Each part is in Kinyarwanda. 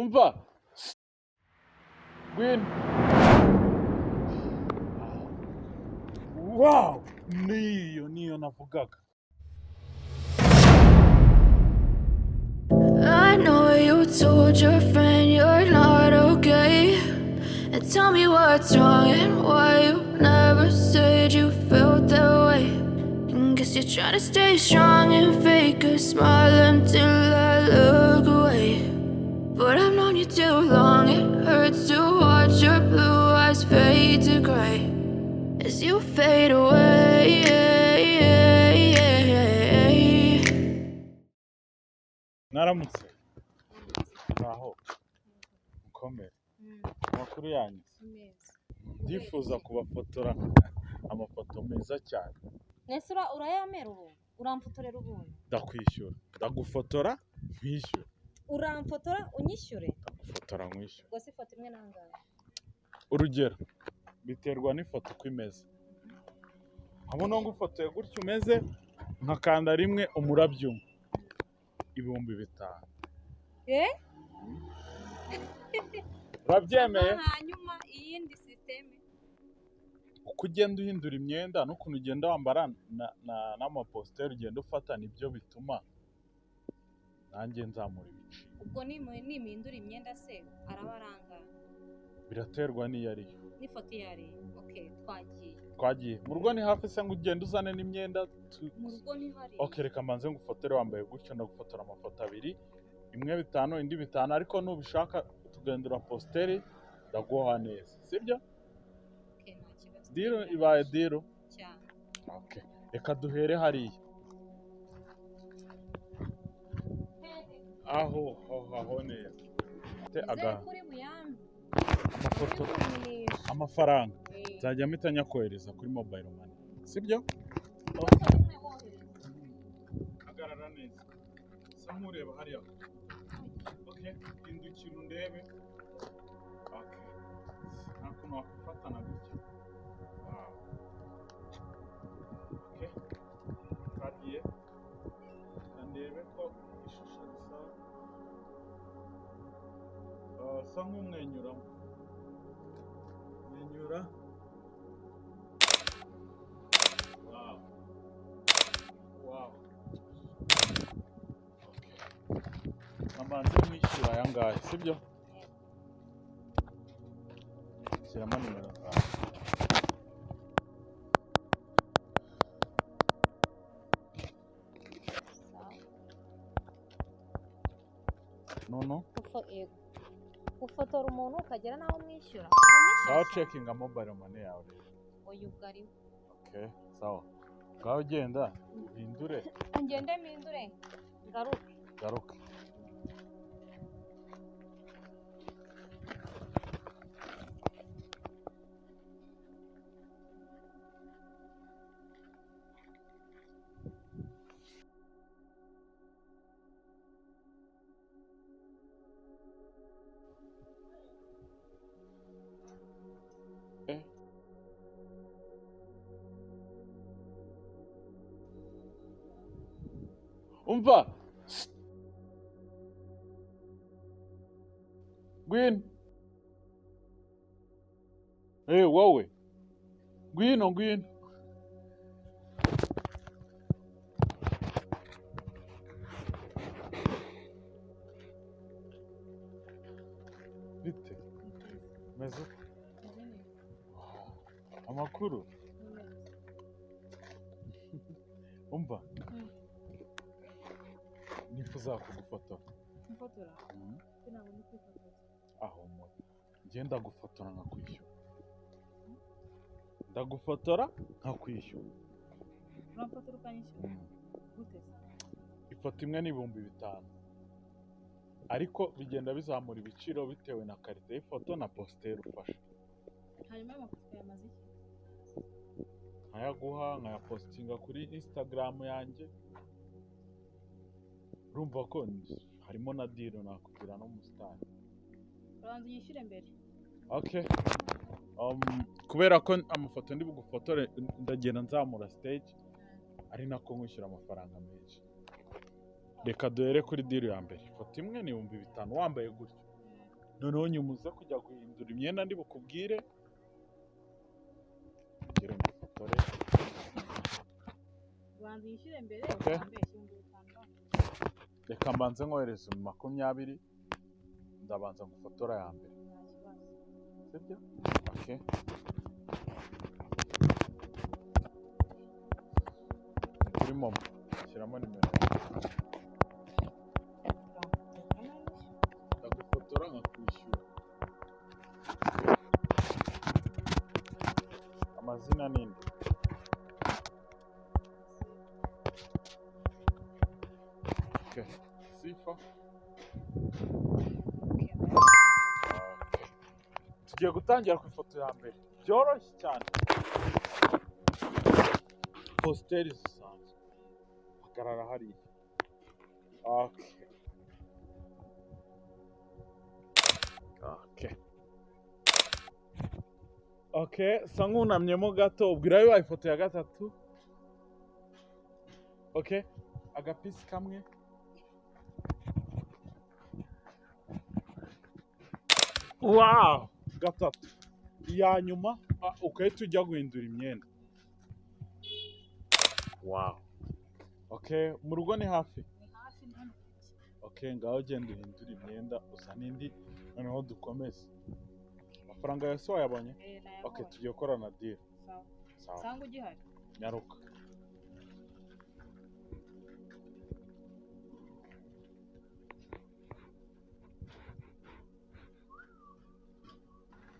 umva ngwino. Wow, niyo navugaga. I know you told your friend you're not okay, and tell me what's wrong and why you never said you felt that way. And guess you're trying to stay strong and fake a smile until I look away. But I've known you too long, it hurts to watch your blue eyes fade to gray as you fade away. Naramutse. Aho. Mukomere. Amakuru yanyu. Ndifuza kubafotora amafoto meza cyane. Nese urayamera ubu? Uramfotorera ubu? Ndakwishyura. Ndagufotora nkwishyura. Uramfotora unyishyure? Ndagufotora nkwishyura. Ubwo si ifoto imwe nangahe? Urugero biterwa n'ifoto uko imeze. Habona ngufotoye gutyo umeze nkakanda rimwe umurabyumva. 5,000. Urabyemeye? Hanyuma iyindi systeme uko ugenda uhindura imyenda n'ukuntu ugenda wambara n'amaposteri ugenda ufata nibyo bituma nanjye nzamura ibiciro. ubwo nimihindura imyenda se arabaranga? Biraterwa n'iyo ariyo n'ifoto yari. Okay, twagiye mu rugo ni hafi se ngo ugende uzane n'imyenda mu rugo ni hari. Okay, reka manze ngufotore wambaye gutyo ndagufotora amafoto 2, imwe 5 indi 5, ariko nubishaka tugendera posteri ndaguha neza, sibyo? Okay, nta kibazo. Diro ibaye diro cyane. Okay, reka duhere hariya. aho neza Kuri buyambi amafoto amafaranga nzajya mpita nyakohereza kuri mobile money, sibyo? Hagarara neza sa nkureba hariya. Okay, indukira undebe. Okay, ntakuntu wakufatana gutya. Wow. Okay, kagiye ndebe ko ishusho risa sa nk'umwenyuramo. Mwenyura. Wow. Nabanze mwishyura aya ngaya, sibyo? Shyiramo nimero zawe. No. ufotora umuntu ukagera naho umwishyura. Ngaho checkinga mobile money yawe. Oya ubwari. Okay, sawa. Ngaho genda uhindure. Ngende mpindure Garuke. Umva. Gwin. Wowe. Gwino. Bite? Meze? Amakuru? Umva. Nifuza kugufotora. Mfotora? Ntabwo ni kwifotora. Aho mo. Ngenda gufotora nkakwishyura. Ndagufotora nkakwishyura. Uramfotora ukanyishyura? Gute? Ifoto imwe ni 5,000. Ariko bigenda bizamura ibiciro bitewe na karite y'ifoto na posteri ufashe. Hanyuma amafoto yamaze iki? Nkayaguha nkayapostinga kuri Instagram yanjye. Urumva ko harimo na deal nakugira no mu star. Uranze yishyure mbere. Okay. Kubera ko amafoto ndi bugufotore ndagenda nzamura stage ari nako nkwishyura amafaranga menshi. Reka duhere kuri deal ya mbere. Ifoto imwe ni 5,000 wambaye gutyo. noneho nyuma uze kujya guhindura imyenda ndi bukubwire ngire ngufotore. Banza yishyure mbere Okay. ukambeshya ngo utanga. Reka mbanze nkohereze 20 ndabanza ngufotora ya mbere. Nta kibazo. Sibyo? Okay. Kuri momo shyiramo nimero. Ndagufotora nkakwishyura. Amazina ninde? Okay. Sifa. Tugiye gutangira ku ifoto ya mbere. Byoroshye cyane. Posteri zisanzwe. Hagarara hariya. Okay. Okay. Okay, sa nkunamyemo gato ubwira yo ifoto ya gatatu. Okay. Agapisi kamwe. Wow! Gatatu. Ya nyuma ukahita ujya guhindura imyenda. Wow. Okay, mu rugo ni hafi. Ni hafi hano. Okay, ngaho genda uhindura imyenda usa n'indi noneho dukomeze. Amafaranga yose wayabonye? Nayabonye. Okay, tugiye gukorana deal. Sawa. Sawa. Sanga ugihari. Nyaruka.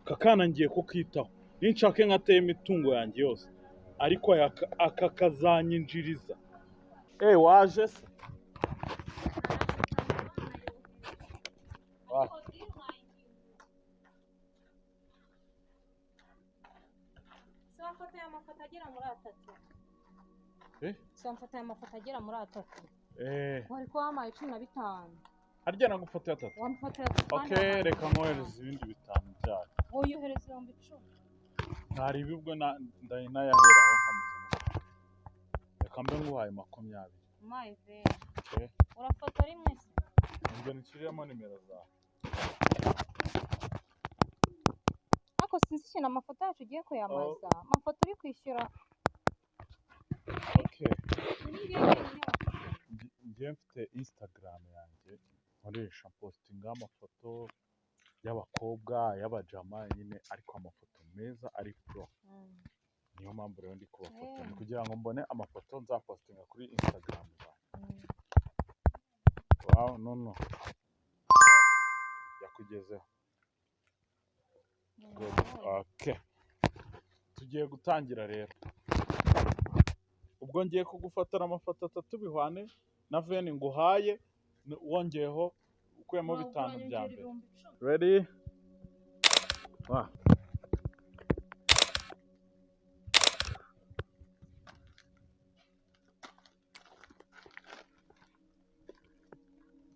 Kakana ngiye kukitaho. Ninshake nkateye imitungo yanjye yose. Ariko aka kazanyinjiriza. Waje se? Samfata y'amafoto agera muri 3. Eh? Samfata y'amafoto agera muri 3. Wari ko wamaye 15. Harya nagufoto ya 3. Wamfoto ya 3. Okay, reka nkohereze ibindi bitanu byayo. Woyohereza 10. Ntari ubwo ndayinayaheraho nkomeza. Reka mbe nguhaye 20. My ve. Okay. Urafotora imwe se? Ngo nshyiremo nimero zawe. Ako sinzi ikintu amafoto yacu ugiye kuyamaza. Amafoto uri kwishyura. Okay. Njye mfite Instagram yanjye nkoresha postinga amafoto y'abakobwa y'abajama nyine ariko amafoto meza ari pro. Niyo mpamvu rero ndi kubafotora kugira ngo mbone amafoto nzapostinga kuri Instagram zanjye. Wow, no. Yakugezeho. Good. Okay. Tugiye gutangira rero. Ubwo ngiye kugufatira amafoto 3 bihwane na veni nguhaye wongeyeho ukuyemo 5 bya mbere. Ready? Wow.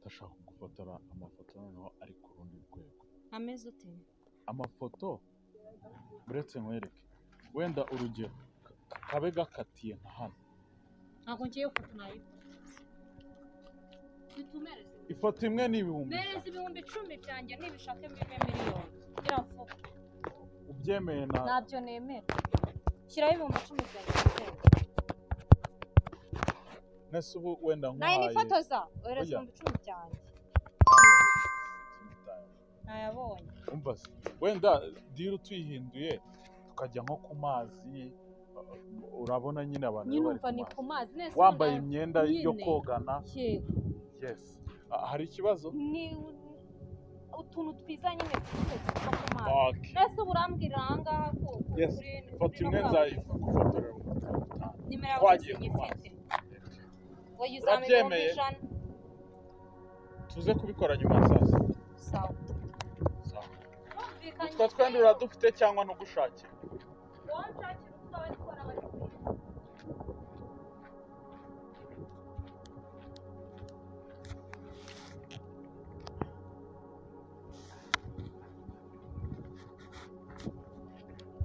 Ndashaka kugufotora amafoto noneho ari ku rundi rwego. Ameze ute? Amafoto uretse nkwereke wenda urugero kabe gakatiye nka hano. Ntabwo ngiye foto nayo. Bitumereze. Ifoto imwe ni 1000. Mereza 10,000 byanjye nibishake mbibe miliyoni. Iravuga. Ubyemeye na Ntabyo nemera. Shyiraho 10,000 byanjye. Nese ubu wenda Naye nkwaye. nifotoza. Ohereza 10,000 byanjye. Nayabonye. Umva se wenda deal tuyihinduye tukajya nko ku mazi urabona nyine abantu Nyine umva ni ku mazi nese wambaye imyenda yo kogana. Yego. Yes. Hari ikibazo? Ni utuntu twiza nyine twise two ku mazi. Okay. Nese urambwira ahangaha ko Yes. Foto imwe nzayifotorera. Nimero yawe ifite. Urabyemeye? Tuze kubikora nyuma sasa. Sawa. Utwo twenda uradufite cyangwa no gushakira? Wanshakira utwawe dukora bari kwiga.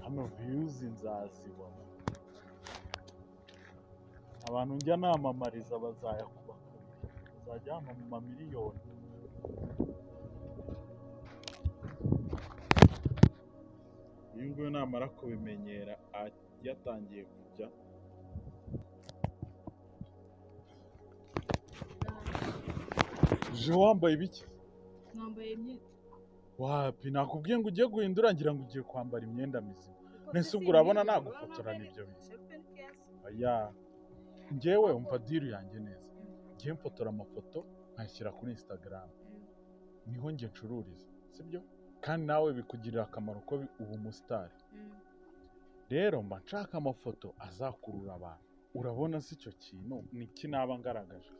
Hano views nzazibona. Abantu njya namamariza bazayakubaka. Bazajya mu mamiliyoni. uyu nguyu namara kubimenyera yatangiye kujya je wambaye ibiki? Nambaye imyenda. Wapi nakubwiye ngo ugiye guhindura ngira ngo ugiye kwambara imyenda mizima. Nese ubwo urabona nagufotora n'ibyo bintu. Oya njyewe umva diru yanjye neza. Ngiye mfotora amafoto nkashyira kuri Instagram. Niho ngiye ncururiza, sibyo? Kandi nawe bikugirira akamaro ko ubu umusitari. Rero mba nshaka amafoto azakurura abantu. Urabona si icyo kintu niki naba ngaragaje?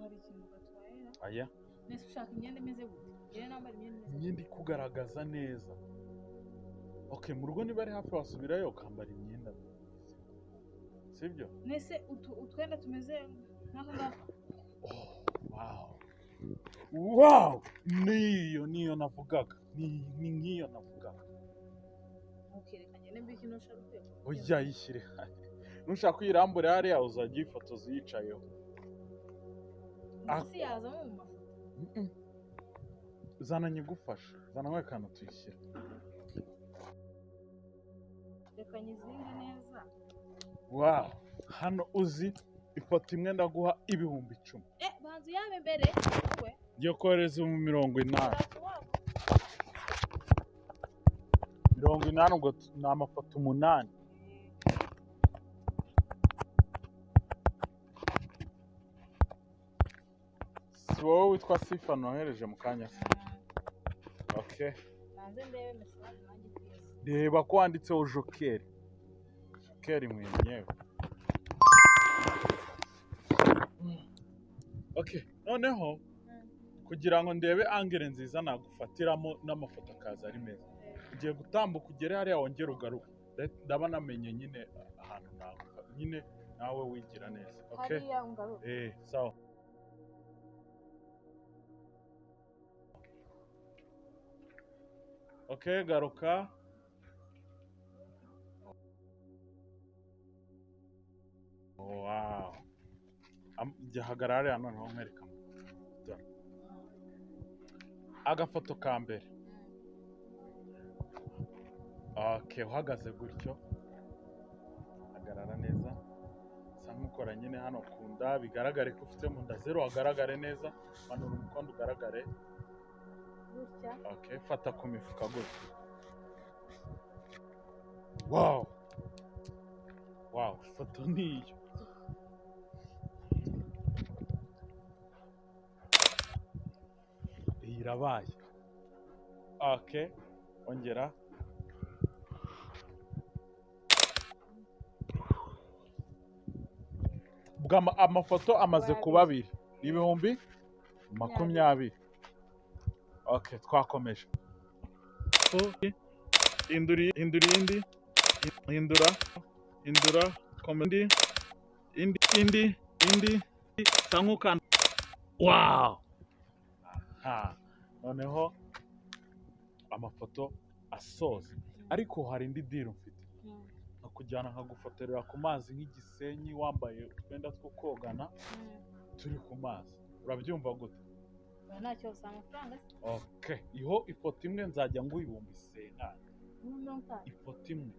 Hari ikintu gatwaye? Aya. Nese ushaka imyenda imeze gute? Rero nambara imyenda imeze. Imyenda ikugaragaza neza. Okay, mu rugo niba ari hafi wasubirayo ukambara imyenda myiza. Sibyo? Nese utwenda tumeze nk'aho ngaho. Oh, wow. Wow! Niyo navugaga. Ni nkiyo navugaga. Ukerekanye n'ibiki no sharupe. Oya yishyire hano. Nushaka kuyirambura hariya uzajya ifotoza yicayeho. Isi yazamo mu mafoto. Zana nyigufasha. Zana nkwe kantu tuyishyira. Reka nyizinge neza. Wow! Hano uzi ifoto imwe ndaguha 10,000. Banzu yabe mbere we. Ngiye kohereza mu 80. 80 ngo ni amafoto 8. Si wowe witwa Sifa nohereje mu kanya se? Okay. Nanze ndebe message nanjye kwisi. Reba ko wanditseho jokeri. Jokeri mwenyewe. Okay, noneho kugira ngo ndebe angere nziza nagufatiramo n'amafoto akaza ari meza. Ugiye gutambuka ugere hariya wongera ugaruka. Ndaba namenye nyine ahantu nagufa. Nyine nawe wigira neza. Okay? Hariya ungaruka. Sawa. Okay, garuka. Wow. Gihagarare hano noneho nkwereka. Agafoto ka mbere. Okay, uhagaze gutyo. Hagarara neza. Sa nk'ukora nyine hano ukunda bigaragare ko ufite mu nda zero hagaragare neza. Manura umukondo ugaragare. Gutya. Okay, fata ku mifuka gutya. Wow. Wow, ifoto niyo. Irabaye. Okay, ongera. Amafoto amaze kuba 2. 20,020. Okay, twakomeje. Hindura, komedi. Indi. Sanguka. Wow. Noneho amafoto asoza. Ariko hari indi deal mfite. Nakujyana nkagufotorera ku mazi nk'igisenyi wambaye utwenda two kogana. Turi ku mazi. Urabyumva gute? Ntacyo usanga amafaranga. Okay, iho ifoto imwe nzajya ngo 10,000. Ifoto imwe.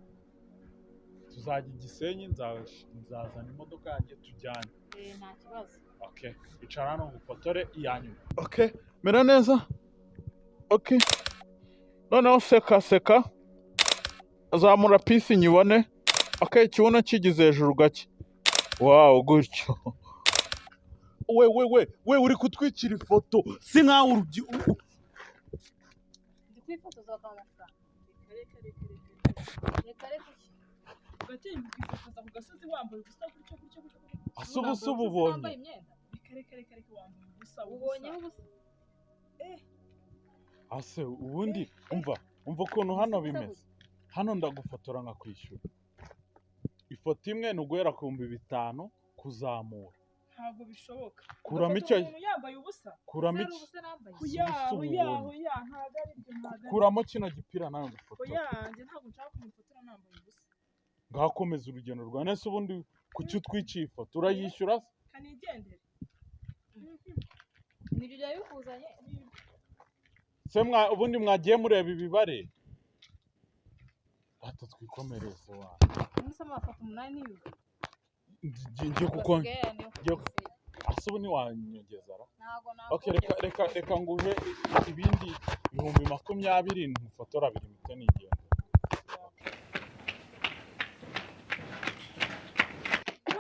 Tuzajya igisenyi nzazana imodoka yanjye tujyane. Nta kibazo. Okay, icara hano ngufotore iyanyuma. Okay, mera neza. Okay. Noneho seka. Azamura pisi nyibone. Okay, kibuno kigize hejuru gake. Wow, gutyo. We uri kutwikira ifoto. Si nkaho urubyi. Ndikwifotoza kwa amafaranga. Reka. Gateye kwifotoza ku gasozi wambaye ubusa gutyo. Asubusa ubonye. Reka wambaye ubusa. Ubonye ubusa. Ase ubundi umva ukuntu hano bimeze. Hano ndagufotora nkakwishyura. Ifoto imwe nuguhera ku 5,000 kuzamura. Ntabwo bishoboka. Kuramo icyo yambaye ubusa. Kuramo iki? Ntabwo ari ibyo. Kuramo kino gipira nawe ngufotora. Njye ntabwo nshaka kumufotora nambaye ubusa. Ngakomeza urugendo rwa nese ubundi kuki utwiciye ifoto urayishyura? Kanigendere. Nibyo yabikuzanye. Se ubundi mwagiye mureba ibibare. Ata twikomereze wa. Umusoma amafoto 8 yuko. Ngiye kuko asubu ni wanyongeza ra. Okay, reka nguhe ibindi 20,000 ntufotora 2 mite n'ingendo.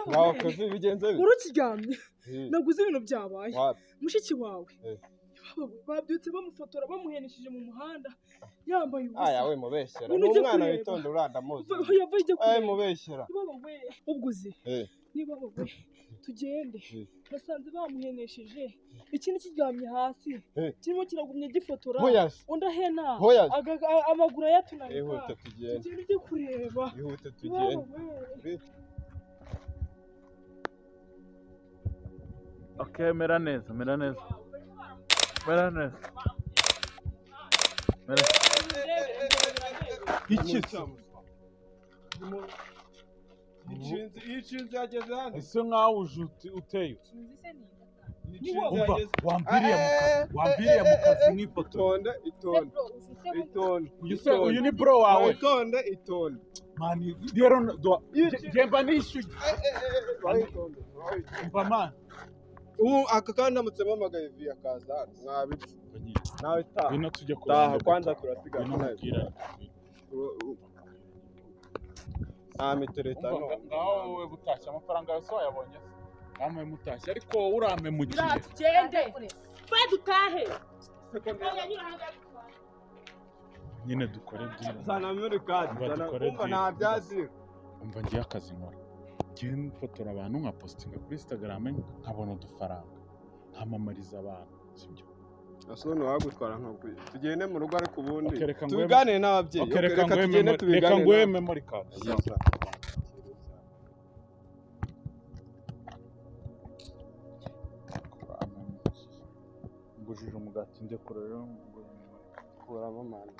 Ngaho kazi bigenze bite? Urukiryamye naguze ibintu byabaye mushiki wawe babyutse bamufotora bamuhenishije mu muhanda yambaye ubusa yawe mubeshyera n'umwana witonda urandamuzi mubeshyera ubguze niba wowe tugende nasanze bamuhenesheje ikindi kiryamye hasi kirimo kiragumye gifotora undi ahena amaguru ayatunarika ihute tugende tugende kureba ihute tugende. Okay, mera neza. Icinzi yageze hano. Ese nkaho uteye. Wambiriye mu kazi n'ifoto. Itonde. Uyu ni bro wawe. Itonde. Mani, rero gemba nishyuye. Mva man. Aka kandi ndamutse mpamagaye via kaza hano mwabipfa nawe taha bino tujye kureba kwanza turasigana n'umubwira mitereta no ngaho wowe gutashya amafaranga yose wayabonye namwe mutashya ariko urame mu gihe gende fa dutahe nyine dukore byinshi sana muri kadi umva nta byazira umva ngiye akazi nkora ngiye mfotora abantu nka postinga kuri Instagram nkabona udufaranga nkamamariza abantu sibyo asone wagutwara nka tugende mu rugo ariko ubundi tubiganire n'ababyeyi reka nguhe memory card ngujije umugati njye kurero kuramo mama